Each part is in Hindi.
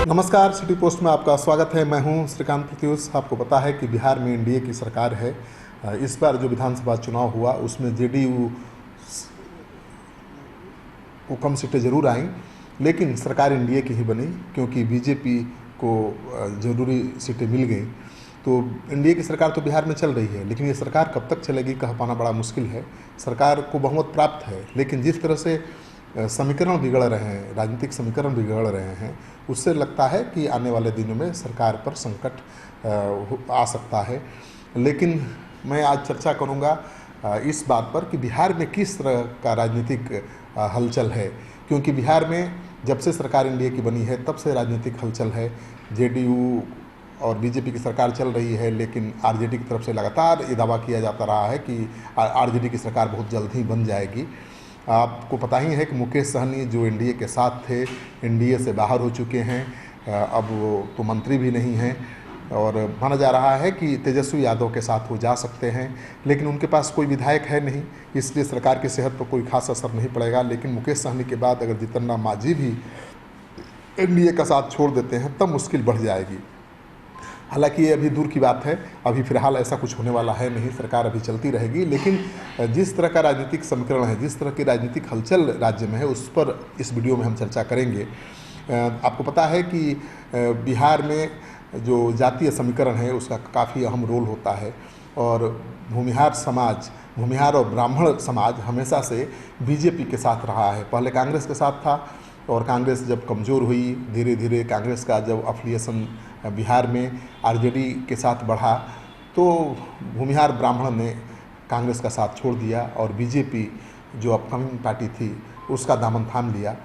नमस्कार, सिटी पोस्ट में आपका स्वागत है। मैं हूं श्रीकांत प्रत्युष। आपको पता है कि बिहार में एनडीए की सरकार है। इस बार जो विधानसभा चुनाव हुआ उसमें जेडीयू को कम सीटें जरूर आईं, लेकिन सरकार एनडीए की ही बनी क्योंकि बीजेपी को ज़रूरी सीटें मिल गई। तो एनडीए की सरकार तो बिहार में चल रही है, लेकिन ये सरकार कब तक चलेगी कह पाना बड़ा मुश्किल है। सरकार को बहुमत प्राप्त है, लेकिन जिस तरह से समीकरण बिगड़ रहे हैं, राजनीतिक समीकरण बिगड़ रहे हैं, उससे लगता है कि आने वाले दिनों में सरकार पर संकट आ सकता है। लेकिन मैं आज चर्चा करूंगा इस बात पर कि बिहार में किस तरह का राजनीतिक हलचल है, क्योंकि बिहार में जब से सरकार एनडीए की बनी है तब से राजनीतिक हलचल है। जेडीयू और बीजेपी की सरकार चल रही है, लेकिन आरजेडी की तरफ से लगातार ये दावा किया जाता रहा है कि आरजेडी की सरकार बहुत जल्द ही बन जाएगी। आपको पता ही है कि मुकेश सहनी जो एनडीए के साथ थे, एनडीए से बाहर हो चुके हैं, अब वो तो मंत्री भी नहीं हैं और माना जा रहा है कि तेजस्वी यादव के साथ वो जा सकते हैं, लेकिन उनके पास कोई विधायक है नहीं, इसलिए सरकार की सेहत पर कोई खास असर नहीं पड़ेगा। लेकिन मुकेश सहनी के बाद अगर जीतन राम मांझी भी एनडीए का साथ छोड़ देते हैं तब मुश्किल बढ़ जाएगी। हालांकि ये अभी दूर की बात है, अभी फिलहाल ऐसा कुछ होने वाला है नहीं, सरकार अभी चलती रहेगी। लेकिन जिस तरह का राजनीतिक समीकरण है, जिस तरह की राजनीतिक हलचल राज्य में है, उस पर इस वीडियो में हम चर्चा करेंगे। आपको पता है कि बिहार में जो जातीय समीकरण है उसका काफ़ी अहम रोल होता है और भूमिहार और ब्राह्मण समाज हमेशा से बीजेपी के साथ रहा है। पहले कांग्रेस के साथ था और कांग्रेस जब कमज़ोर हुई, धीरे धीरे कांग्रेस का जब अफिलिएशन बिहार में आरजेडी के साथ बढ़ा तो भूमिहार ब्राह्मण ने कांग्रेस का साथ छोड़ दिया और बीजेपी जो अपकमिंग पार्टी थी उसका दामन थाम लिया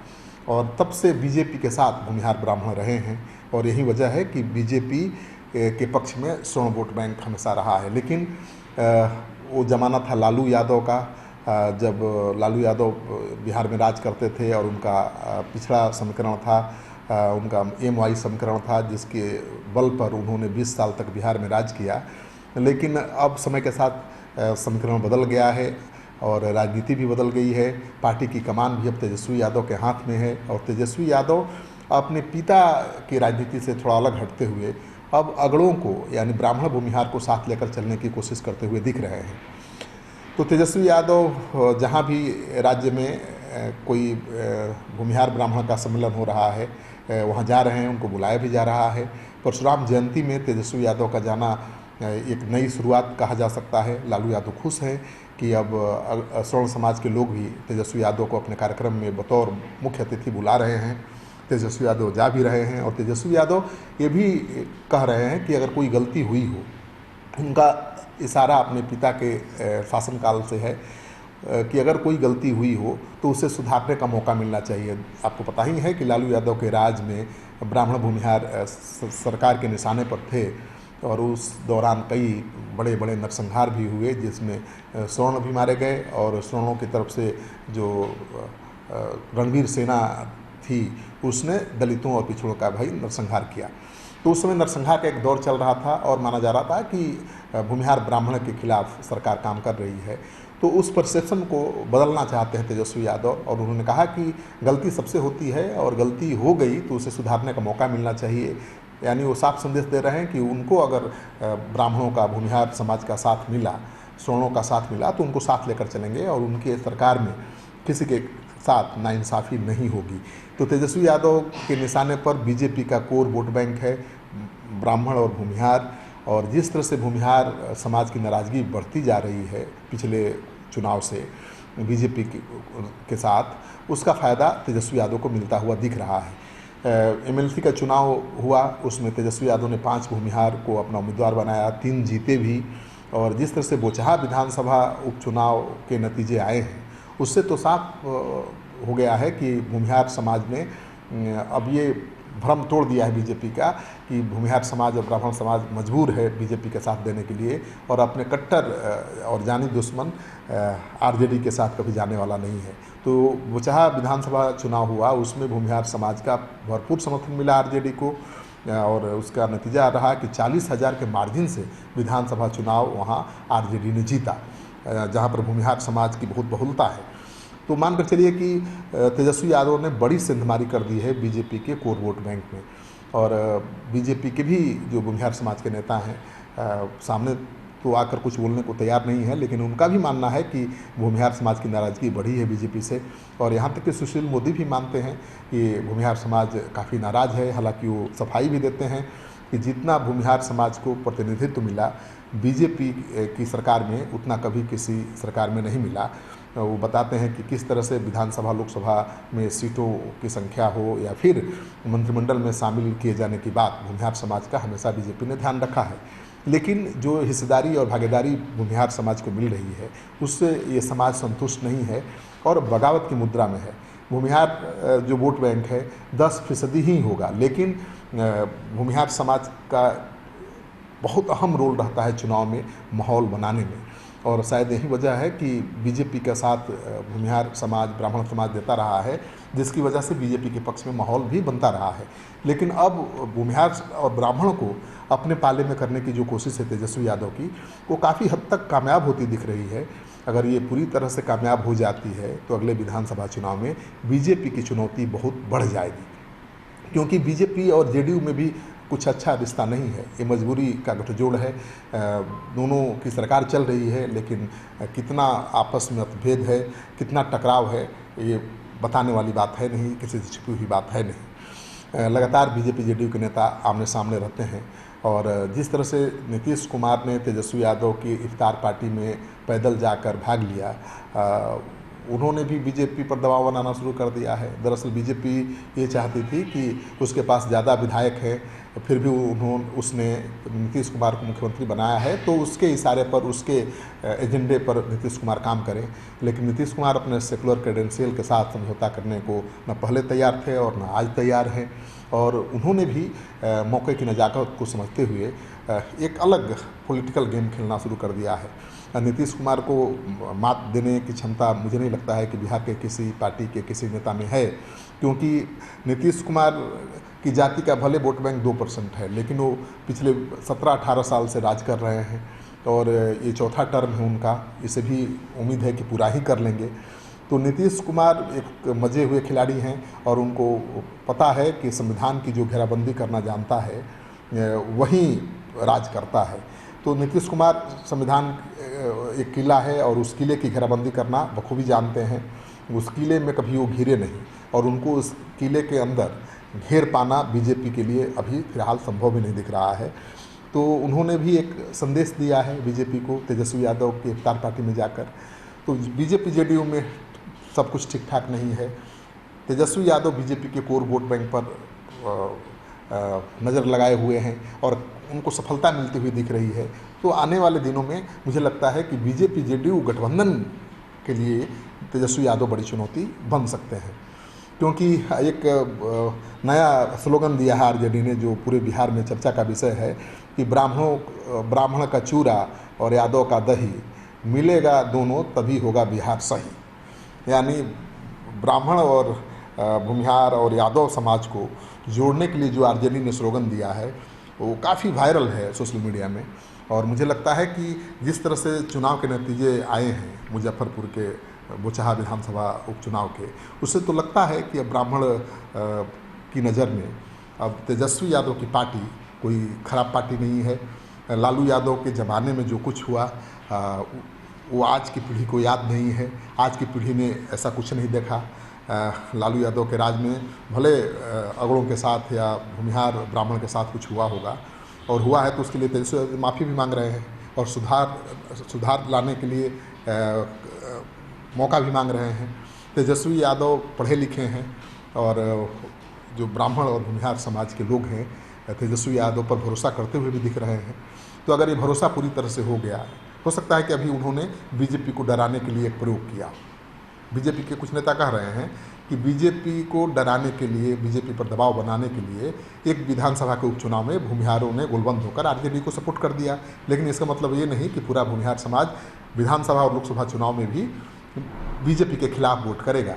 और तब से बीजेपी के साथ भूमिहार ब्राह्मण रहे हैं। और यही वजह है कि बीजेपी के पक्ष में स्वर्ण वोट बैंक हमेशा रहा है। लेकिन वो ज़माना था लालू यादव का, जब लालू यादव बिहार में राज करते थे और उनका पिछड़ा समीकरण था, उनका एमवाई समीकरण था, जिसके बल पर उन्होंने 20 साल तक बिहार में राज किया। लेकिन अब समय के साथ समीकरण बदल गया है और राजनीति भी बदल गई है। पार्टी की कमान भी अब तेजस्वी यादव के हाथ में है और तेजस्वी यादव अपने पिता की राजनीति से थोड़ा अलग हटते हुए अब अगड़ों को यानी ब्राह्मण भूमिहार को साथ लेकर चलने की कोशिश करते हुए दिख रहे हैं। तो तेजस्वी यादव जहाँ भी राज्य में कोई भूमिहार ब्राह्मण का सम्मेलन हो रहा है वहाँ जा रहे हैं, उनको बुलाया भी जा रहा है। परशुराम जयंती में तेजस्वी यादव का जाना एक नई शुरुआत कहा जा सकता है। लालू यादव खुश हैं कि अब स्वर्ण समाज के लोग भी तेजस्वी यादव को अपने कार्यक्रम में बतौर मुख्य अतिथि बुला रहे हैं। तेजस्वी यादव जा भी रहे हैं और तेजस्वी यादव ये भी कह रहे हैं कि अगर कोई गलती हुई हो, उनका इशारा अपने पिता के शासनकाल से है कि अगर कोई गलती हुई हो तो उसे सुधारने का मौका मिलना चाहिए। आपको पता ही है कि लालू यादव के राज में ब्राह्मण भूमिहार सरकार के निशाने पर थे और उस दौरान कई बड़े बड़े नरसंहार भी हुए, जिसमें स्वर्ण भी मारे गए और स्वर्णों की तरफ से जो रणवीर सेना थी उसने दलितों और पिछड़ों का भाई नरसंहार किया। तो उस समय नरसंहार का एक दौर चल रहा था और माना जा रहा था कि भूमिहार ब्राह्मण के खिलाफ सरकार काम कर रही है। तो उस परसेप्शन को बदलना चाहते हैं तेजस्वी यादव और उन्होंने कहा कि गलती सबसे होती है और गलती हो गई तो उसे सुधारने का मौका मिलना चाहिए। यानी वो साफ संदेश दे रहे हैं कि उनको अगर ब्राह्मणों का, भूमिहार समाज का साथ मिला, स्वर्णों का साथ मिला तो उनको साथ लेकर चलेंगे और उनके सरकार में किसी के साथ नाइंसाफ़ी नहीं होगी। तो तेजस्वी यादव के निशाने पर बीजेपी का कोर वोट बैंक है ब्राह्मण और भूमिहार, और जिस तरह से भूमिहार समाज की नाराज़गी बढ़ती जा रही है पिछले चुनाव से बीजेपी के साथ, उसका फ़ायदा तेजस्वी यादव को मिलता हुआ दिख रहा है। एमएलसी का चुनाव हुआ, उसमें तेजस्वी यादव ने 5 भूमिहार को अपना उम्मीदवार बनाया, 3 जीते भी। और जिस तरह से बोचहा विधानसभा उपचुनाव के नतीजे आए हैं उससे तो साफ हो गया है कि भूमिहार समाज ने अब ये भ्रम तोड़ दिया है बीजेपी का कि भूमिहार समाज और ब्राह्मण समाज मजबूर है बीजेपी के साथ देने के लिए और अपने कट्टर और जानी दुश्मन आरजेडी के साथ कभी जाने वाला नहीं है। तो बोचहा विधानसभा चुनाव हुआ, उसमें भूमिहार समाज का भरपूर समर्थन मिला आरजेडी को और उसका नतीजा रहा कि 40,000 के मार्जिन से विधानसभा चुनाव वहाँ आरजेडी ने जीता, जहाँ पर भूमिहार समाज की बहुत बहुलता है। तो मानकर चलिए कि तेजस्वी यादव ने बड़ी सेंधमारी कर दी है बीजेपी के कोर वोट बैंक में। और बीजेपी के भी जो भूमिहार समाज के नेता हैं सामने तो आकर कुछ बोलने को तैयार नहीं है, लेकिन उनका भी मानना है कि भूमिहार समाज की नाराज़गी बढ़ी है बीजेपी से। और यहाँ तक कि सुशील मोदी भी मानते हैं कि भूमिहार समाज काफ़ी नाराज़ है। हालांकि वो सफाई भी देते हैं कि जितना भूमिहार समाज को प्रतिनिधित्व मिला बीजेपी की सरकार में, उतना कभी किसी सरकार में नहीं मिला। वो बताते हैं कि किस तरह से विधानसभा लोकसभा में सीटों की संख्या हो या फिर मंत्रिमंडल में शामिल किए जाने की बात भूमिहार समाज का हमेशा बीजेपी ने ध्यान रखा है। लेकिन जो हिस्सेदारी और भागीदारी भूमिहार समाज को मिल रही है उससे ये समाज संतुष्ट नहीं है और बगावत की मुद्रा में है। भूमिहार जो वोट बैंक है 10% ही होगा, लेकिन भूमिहार समाज का बहुत अहम रोल रहता है चुनाव में माहौल बनाने में। और शायद यही वजह है कि बीजेपी का साथ भूमिहार समाज, ब्राह्मण समाज देता रहा है, जिसकी वजह से बीजेपी के पक्ष में माहौल भी बनता रहा है। लेकिन अब भूमिहार और ब्राह्मण को अपने पाले में करने की जो कोशिश है तेजस्वी यादव की, वो काफ़ी हद तक कामयाब होती दिख रही है। अगर ये पूरी तरह से कामयाब हो जाती है तो अगले विधानसभा चुनाव में बीजेपी की चुनौती बहुत बढ़ जाएगी, क्योंकि बीजेपी और जेडीयू में भी कुछ अच्छा रिश्ता नहीं है। ये मजबूरी का गठजोड़ है। दोनों की सरकार चल रही है, लेकिन कितना आपस में मतभेद है, कितना टकराव है, ये बताने वाली बात है नहीं, किसी से छिपी हुई बात है नहीं। लगातार बीजेपी जेडीयू के नेता आमने सामने रहते हैं और जिस तरह से नीतीश कुमार ने तेजस्वी यादव की इफ्तार पार्टी में पैदल जाकर भाग लिया, उन्होंने भी बीजेपी पर दबाव बनाना शुरू कर दिया है। दरअसल बीजेपी ये चाहती थी कि उसके पास ज़्यादा विधायक है, फिर भी उसने नीतीश कुमार को मुख्यमंत्री बनाया है, तो उसके इशारे पर, उसके एजेंडे पर नीतीश कुमार काम करें। लेकिन नीतीश कुमार अपने सेकुलर क्रेडेंशियल के साथ समझौता करने को न पहले तैयार थे और न आज तैयार हैं। और उन्होंने भी मौके की नज़ाकत को समझते हुए एक अलग पॉलिटिकल गेम खेलना शुरू कर दिया है। नीतीश कुमार को मात देने की क्षमता मुझे नहीं लगता है कि बिहार के किसी पार्टी के किसी नेता में है, क्योंकि नीतीश कुमार की जाति का भले वोट बैंक 2% है, लेकिन वो पिछले 17-18 साल से राज कर रहे हैं और ये चौथा टर्म है उनका। इसे भी उम्मीद है कि पूरा ही कर लेंगे। तो नीतीश कुमार एक मजे हुए खिलाड़ी हैं और उनको पता है कि संविधान की जो घेराबंदी करना जानता है वही राज करता है। तो नीतीश कुमार संविधान एक किला है और उस किले की घेराबंदी करना बखूबी जानते हैं। उस किले में कभी वो घिरे नहीं और उनको उस किले के अंदर घेर पाना बीजेपी के लिए अभी फिलहाल संभव भी नहीं दिख रहा है। तो उन्होंने भी एक संदेश दिया है बीजेपी को तेजस्वी यादव की इफ्तार पार्टी में जाकर। तो बीजेपी जेडीयू में सब कुछ ठीक ठाक नहीं है। तेजस्वी यादव बीजेपी के कोर वोट बैंक पर नज़र लगाए हुए हैं और उनको सफलता मिलती हुई दिख रही है। तो आने वाले दिनों में मुझे लगता है कि बीजेपी जेडीयू गठबंधन के लिए तेजस्वी यादव बड़ी चुनौती बन सकते हैं, क्योंकि एक नया स्लोगन दिया है आरजेडी ने, जो पूरे बिहार में चर्चा का विषय है कि ब्राह्मण का चूरा और यादव का दही मिलेगा दोनों तभी होगा बिहार सही। यानी ब्राह्मण और भूमिहार और यादव समाज को जोड़ने के लिए जो आरजेडी ने स्लोगन दिया है वो काफ़ी वायरल है सोशल मीडिया में। और मुझे लगता है कि जिस तरह से चुनाव के नतीजे आए हैं मुजफ्फरपुर के बोचहा विधानसभा उपचुनाव के, उससे तो लगता है कि अब ब्राह्मण की नज़र में अब तेजस्वी यादव की पार्टी कोई खराब पार्टी नहीं है। लालू यादव के ज़माने में जो कुछ हुआ वो आज की पीढ़ी को याद नहीं है। आज की पीढ़ी ने ऐसा कुछ नहीं देखा। लालू यादव के राज में भले अगड़ों के साथ या भूमिहार ब्राह्मण के साथ कुछ हुआ होगा, और हुआ है तो उसके लिए तेजस्वी माफ़ी भी मांग रहे हैं और सुधार लाने के लिए मौका भी मांग रहे हैं। तेजस्वी यादव पढ़े लिखे हैं और जो ब्राह्मण और भूमिहार समाज के लोग हैं तेजस्वी यादव पर भरोसा करते हुए भी दिख रहे हैं। तो अगर ये भरोसा पूरी तरह से हो गया, हो सकता है कि अभी उन्होंने बीजेपी को डराने के लिए एक प्रयोग किया। बीजेपी के कुछ नेता कह रहे हैं कि बीजेपी को डराने के लिए, बीजेपी पर दबाव बनाने के लिए एक विधानसभा के उपचुनाव में भूमिहारों ने गोलबंद होकर आरजेडी को सपोर्ट कर दिया। लेकिन इसका मतलब ये नहीं कि पूरा भूमिहार समाज विधानसभा और लोकसभा चुनाव में भी बीजेपी के खिलाफ वोट करेगा।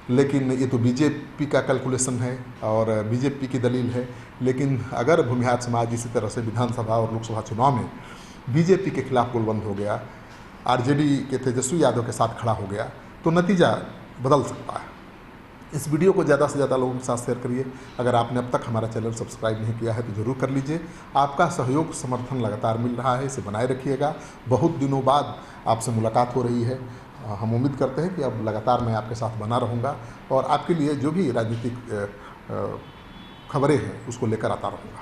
लेकिन ये तो बीजेपी का कैलकुलेशन है और बीजेपी की दलील है। लेकिन अगर भूमिहार समाज इसी तरह से विधानसभा और लोकसभा चुनाव में बीजेपी के खिलाफ गोलबंद हो गया, आरजेडी के तेजस्वी यादव के साथ खड़ा हो गया, तो नतीजा बदल सकता है। इस वीडियो को ज़्यादा से ज़्यादा लोगों के साथ शेयर करिए। अगर आपने अब तक हमारा चैनल सब्सक्राइब नहीं किया है तो ज़रूर कर लीजिए। आपका सहयोग समर्थन लगातार मिल रहा है, इसे बनाए रखिएगा। बहुत दिनों बाद आपसे मुलाकात हो रही है। हम उम्मीद करते हैं कि अब लगातार मैं आपके साथ बना रहूँगा और आपके लिए जो भी राजनीतिक खबरें हैं उसको लेकर आता रहूँगा।